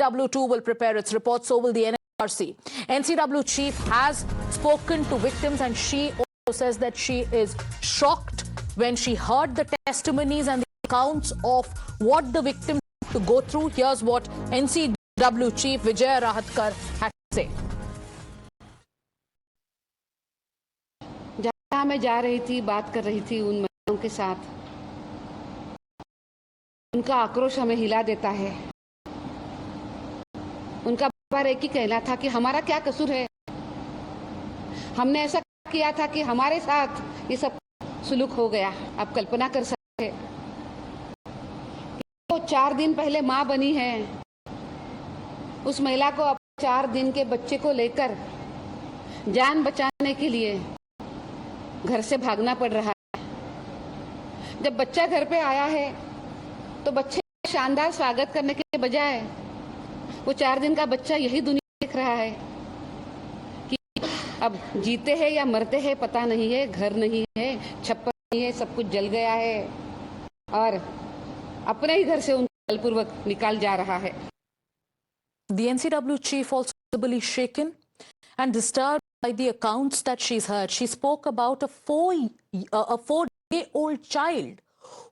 NCW2 will prepare its report, so will the NRC. NCW chief has spoken to victims, and she also says that she is shocked when she heard the testimonies and the accounts of what the victims have to go through. Here's what NCW chief Vijay Rahatkar had to say. जहाँ मैं जा रही थी, बात कर रही थी उन महिलाओं के साथ, उनका आक्रोश हमें हिला देता है। उनका बार एक ही कहना था कि हमारा क्या कसूर है, हमने ऐसा किया था कि हमारे साथ ये सब सुलूक हो गया। आप कल्पना कर सकते हैं, तो 4 दिन पहले माँ बनी है, उस महिला को अब 4 दिन के बच्चे को लेकर जान बचाने के लिए घर से भागना पड़ रहा है। जब बच्चा घर पे आया है तो बच्चे शानदार स्वागत करने के बजाय वो 4 दिन का बच्चा यही दुनिया देख रहा है कि अब जीते हैं या मरते हैं पता नहीं है, घर नहीं है, छप्पर नहीं है, सब कुछ जल गया है और अपने ही घर से उनको बलपूर्वक निकाल जा रहा है। The NCW chief also visibly shaken and disturbed by the accounts that she's heard. She spoke about a 4-day-old child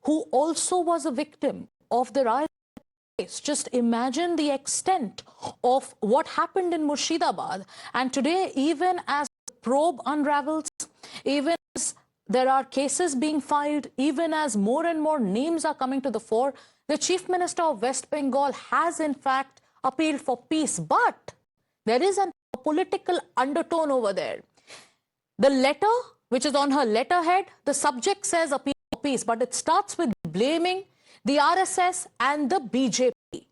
who also was a victim of the riot case. Just imagine the extent of what happened in Murshidabad. And today, even as the probe unravels, even as there are cases being filed, even as more and more names are coming to the fore, the Chief Minister of West Bengal has in fact appealed for peace. But there is a political undertone over there. The letter, which is on her letterhead, the subject says appeal for peace, but it starts with blaming the RSS and the BJP.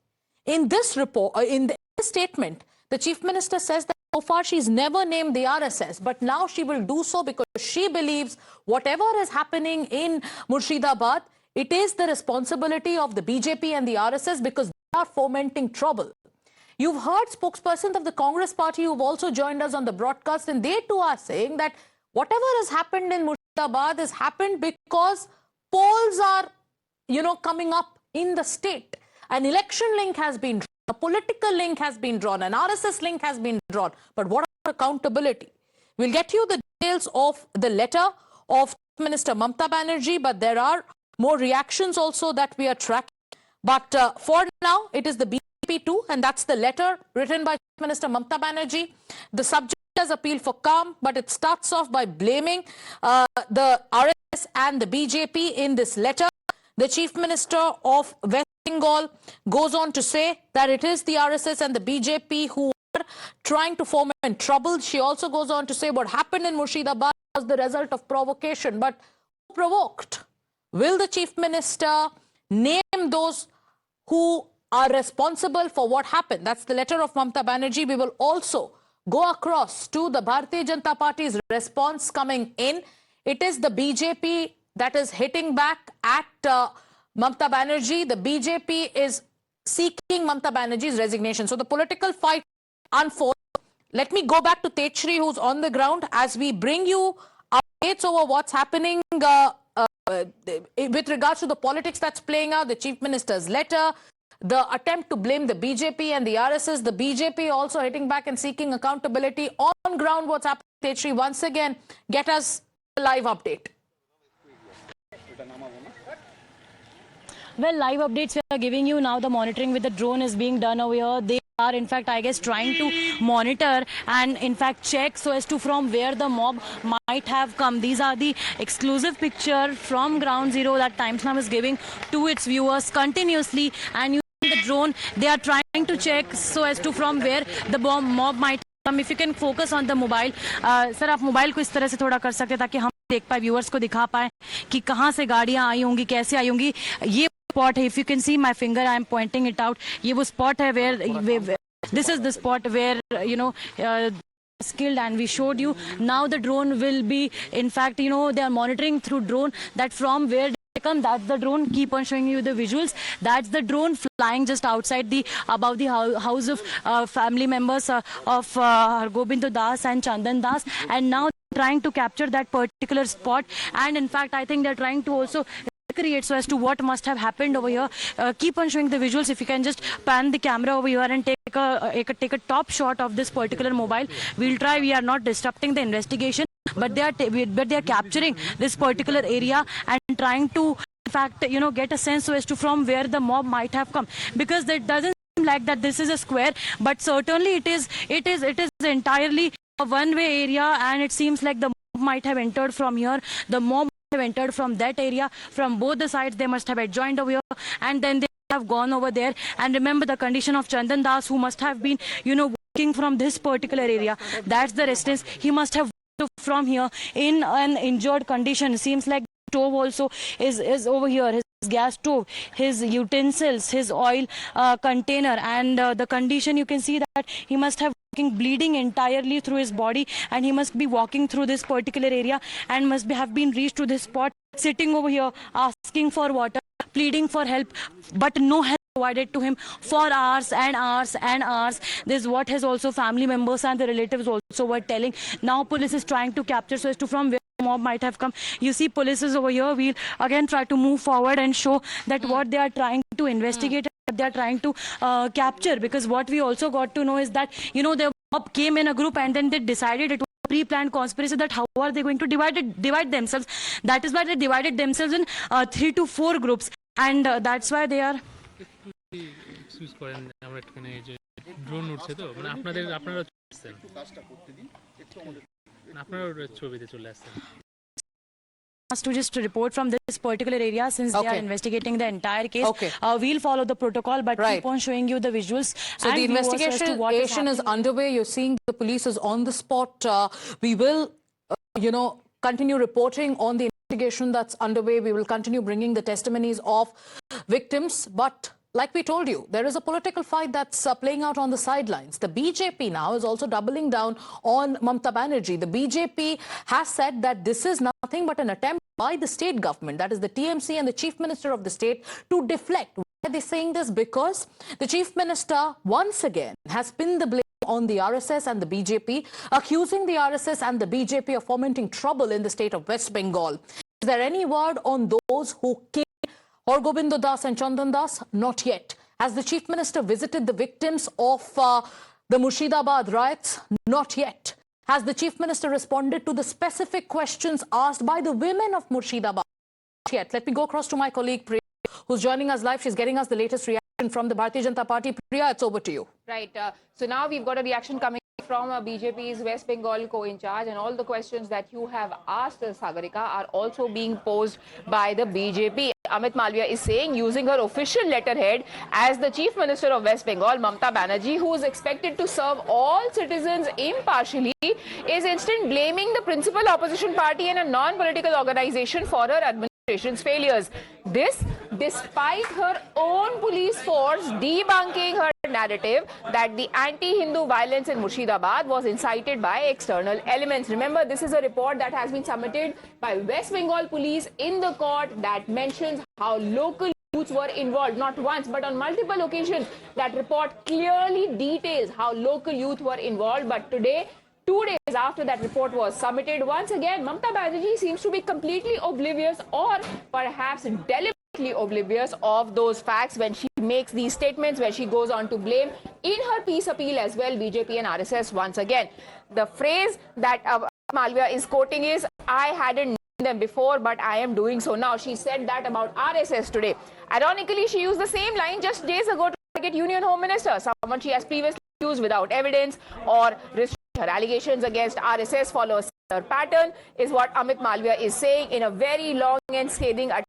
In this report, in this statement, the Chief Minister says that so far she's never named the RSS, but now she will do so because she believes whatever is happening in Murshidabad, it is the responsibility of the BJP and the RSS because they are fomenting trouble. You've heard spokespersons of the Congress party who've also joined us on the broadcast, and they too are saying that whatever has happened in Murshidabad has happened because polls are, coming up in the state. An election link has been drawn, a political link has been drawn, an RSS link has been drawn. But what about accountability? We'll get you the details of the letter of Minister Mamata Banerjee, but there are more reactions also that we are tracking. But for now, it is the BJP too, and that's the letter written by Chief Minister Mamata Banerjee. The subject has appealed for calm, but it starts off by blaming the RSS and the BJP in this letter. The Chief Minister of West Bengal goes on to say that it is the RSS and the BJP who are trying to foment trouble. She also goes on to say what happened in Murshidabad was the result of provocation. But who provoked? Will the Chief Minister name those who are responsible for what happened? That's the letter of Mamata Banerjee. We will also go across to the Bharatiya Janata Party's response coming in. It is the BJP that is hitting back at Mamata Banerjee. The BJP is seeking Mamata Banerjee's resignation. So the political fight unfolds. Let me go back to Techri, who's on the ground, as we bring you updates over what's happening with regards to the politics that's playing out, the Chief Minister's letter, the attempt to blame the BJP and the RSS, the BJP also hitting back and seeking accountability. On ground, what's happening, Techri? Once again, get us a live update. Well, live updates we are giving you now. The monitoring with the drone is being done over here. They are in fact, I guess, trying to monitor and in fact check so as to from where the mob might have come. These are the exclusive picture from Ground Zero that Times Now is giving to its viewers continuously, and using the drone they are trying to check so as to from where the mob might come. If you can focus on the mobile, sir, आप mobile को इस तरह से थोड़ा कर सकते हैं ताकि हम देख पाए, व्यूअर्स को दिखा पाए कि कहाँ से गाड़ियाँ आई होंगी, कैसे आई होंगी। ये spot है, if you can see my finger, I am pointing it out. ये वो spot है where this is the spot where skilled, and we showed you. Now the drone will be, in fact, they are monitoring through drone that from where they come. That's the drone. Keep on showing you the visuals. That's the drone flying just outside above the house of family members of Gobind Das and Chandan Das, and now trying to capture that particular spot. And in fact, I think they're trying to also create so as to what must have happened over here. Keep on showing the visuals. If you can just pan the camera over here and take a top shot of this particular mobile. We'll try. We are not disrupting the investigation, but they are capturing this particular area and trying to, in fact, get a sense so as to from where the mob might have come, because that doesn't seem like that this is a square, but certainly it is entirely a one-way area, and it seems like the mob might have entered from here. The mob have entered from that area. From both the sides, they must have adjoined over here, and then they have gone over there. And remember the condition of Chandan Das, who must have been, walking from this particular area. That's the residence. He must have walked from here in an injured condition. It seems like the stove also is over here. His gas stove, his utensils, his oil container, and the condition, you can see that he must have bleeding entirely through his body, and he must be walking through this particular area and must have been reached to this spot, sitting over here asking for water, pleading for help, but no help provided to him for hours and hours and hours. This is what his also family members and the relatives also were telling. Now police is trying to capture so as to from where the mob might have come. You see police is over here. We'll again try to move forward and show that what they are trying to investigate, what they are trying to capture, because what we also got to know is that the mob came in a group and then they decided it was a pre-planned conspiracy, that how are they going to divide themselves. That is why they divided themselves in 3 to 4 groups, and that's why they are excuse করেন, আমরা একটুখানি এই যে drone উঠছে তো, মানে আপনারা ছবিতে চলে আসছেন। To just report from this particular area, since they are investigating the entire case. We'll follow the protocol, but keep on showing you the visuals. So the investigation is underway. You're seeing the police is on the spot. We will, continue reporting on the investigation that's underway. We will continue bringing the testimonies of victims, but like we told you, there is a political fight that's playing out on the sidelines. The BJP now is also doubling down on Mamata Banerjee. The BJP has said that this is nothing but an attempt by the state government, that is the TMC and the chief minister of the state, to deflect. Why are they saying this? Because the chief minister once again has pinned the blame on the RSS and the BJP, accusing the RSS and the BJP of fomenting trouble in the state of West Bengal. Is there any word on those who killed Hargobindo Das and Chandan Das? Not yet. Has the chief minister visited the victims of the Murshidabad riots? Not yet. Has the chief minister responded to the specific questions asked by the women of Murshidabad? Not yet. Let me go across to my colleague Priya, who's joining us live. She's getting us the latest reaction from the Bharatiya Janata Party. Priya, it's over to you. Right. So now we've got a reaction coming from BJP's West Bengal co-in-charge, and all the questions that you have asked, Sagarika, are also being posed by the BJP. Amit Malviya is saying, using her official letterhead as the Chief Minister of West Bengal, Mamata Banerjee, who is expected to serve all citizens impartially, is instead blaming the principal opposition party and a non-political organization for her administration's failures. This despite her own police force debunking her narrative that the anti-Hindu violence in Murshidabad was incited by external elements. Remember, this is a report that has been submitted by West Bengal police in the court that mentions how local youths were involved, not once but on multiple occasions. That report clearly details how local youth were involved, but today, 2 days after that report was submitted, once again Mamata Banerjee seems to be completely oblivious, or perhaps deliberately oblivious of those facts when she makes these statements, where she goes on to blame in her peace appeal as well BJP and RSS once again. The phrase that Malviya is quoting is, "I hadn't known them before, but I am doing so now." She said that about RSS today. Ironically, she used the same line just days ago to target Union Home Minister, someone she has previously accused without evidence, or her allegations against RSS follow a similar pattern, is what Amit Malviya is saying in a very long and scathing attack.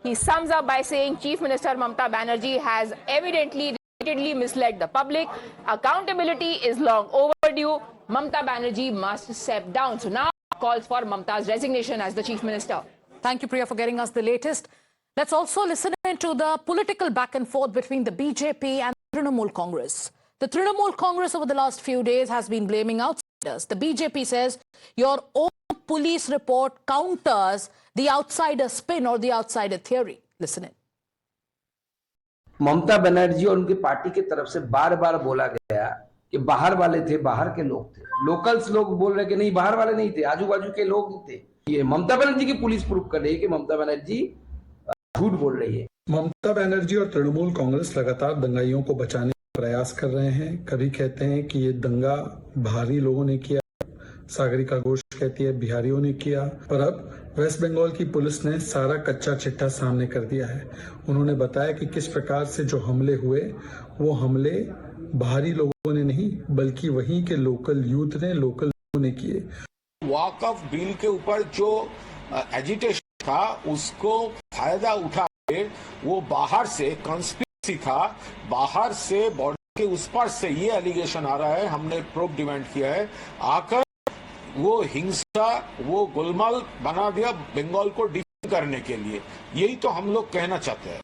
He sums up by saying Chief Minister Mamata Banerjee has evidently repeatedly misled the public. Accountability is long overdue. Mamata Banerjee must step down. So now calls for Mamata's resignation as the Chief Minister. Thank you, Priya, for getting us the latest. Let's also listen to the political back and forth between the BJP and Trinamool Congress. The Trinamool Congress over the last few days has been blaming outsiders. The BJP says your own police report counters the outsider spin or the outsider theory. Listen in. Mamata Banerjee और उनकी party की तरफ से बार बार बोला गया कि बाहर वाले थे, बाहर के लोग थे। लोकल्स लोग बोल रहे कि नहीं, बाहर वाले नहीं थे, आजू बाजू के लोग थे। ये ममता बनर्जी की पुलिस प्रूफ कर रही है कि ममता बनर्जी झूठ बोल रही है। ममता बनर्जी और तृणमूल कांग्रेस लगातार दंगाइयों को बचाने का प्रयास कर रहे हैं। कभी कहते हैं कि ये दंगा बाहरी लोगों ने किया, सागरिका घोष कहती है बिहारियों ने किया, पर अब वेस्ट बंगाल की पुलिस ने सारा कच्चा चिट्ठा सामने कर दिया है। उन्होंने बताया कि किस प्रकार से जो हमले हुए वो हमले बाहरी लोगों ने नहीं बल्कि वहीं के लोकल यूथ ने, लोकल लोगों ने किए। वॉकऑफ बिल के ऊपर जो एजिटेशन था उसको फायदा उठा के वो बाहर से कंस्पिरेसी था, बाहर से बॉर्डर के उस पार से ये एलिगेशन आ रहा है, हमने प्रूफ डिमांड किया है, आकर वो हिंसा वो गोलमाल बना दिया बंगाल को डिफेंड करने के लिए। यही तो हम लोग कहना चाहते हैं।